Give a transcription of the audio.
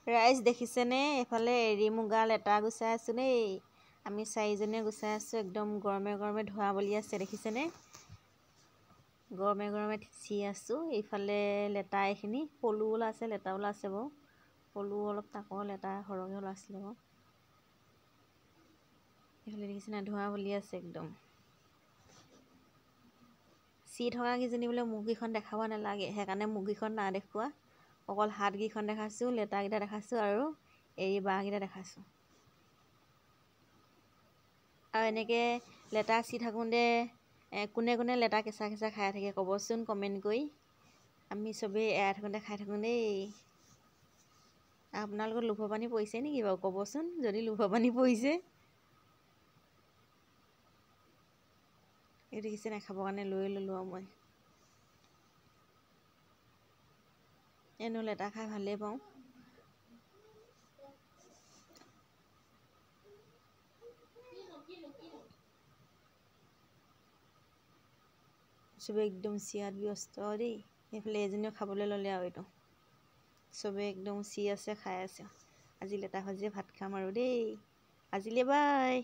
ৰাইজ দেখিছেনে? এফালে এৰী মুগা লেটা গুচাই আছোঁ দেই। আমি চাৰিজনীয়ে গুচাই আছোঁ। একদম গৰমে গৰমে ধোৱা বলি আছে, দেখিছেনে? গৰমে গৰমে থিচি আছোঁ। এইফালে লেটা এইখিনি পলু ওলাইছে, লেটা ওলাইছে বাৰু। পলু অলপ তাকৰ, লেটা সৰহকৈ ওলাইছিলে বাৰু। এইফালে দেখিছেনে? ধোৱা বলি আছে একদম। চি থকা কেইজনী বোলে মুখকেইখন দেখাব নালাগে, সেইকাৰণে মুখকেইখন নাই দেখুওৱা। অকল হাতকেইখন দেখাইছোঁ, লেটাকেইটা দেখাইছোঁ আৰু এৰী বাঁহকেইটা দেখাইছোঁ। আৰু এনেকৈ লেটা চি থাকোঁতে কোনে কোনে লেটা কেঁচা কেঁচা খাই থাকে ক'বচোন কমেণ্ট কৰি। আমি চবেই এৰাই থাকোঁতে খাই থাকোঁ দেই। আপোনালোকৰ লোভৰ পানী পৰিছে নেকি বাৰু ক'বচোন, যদি লোভৰ পানী পৰিছে। এই দেখিছে নাই, খাবৰ কাৰণে লৈ ল'লোঁ আৰু মই। এনেও লেটা খাই ভালেই পাওঁ। চবেই একদম চিয়াত ব্যস্ত দেই। এইফালে এজনীও খাবলৈ ল'লে আৰু এইটো। চবেই একদম চি আছে, খাই আছে। আজি লেটা ভাজিয়ে ভাত খাম আৰু দেই। আজিলৈ বাই।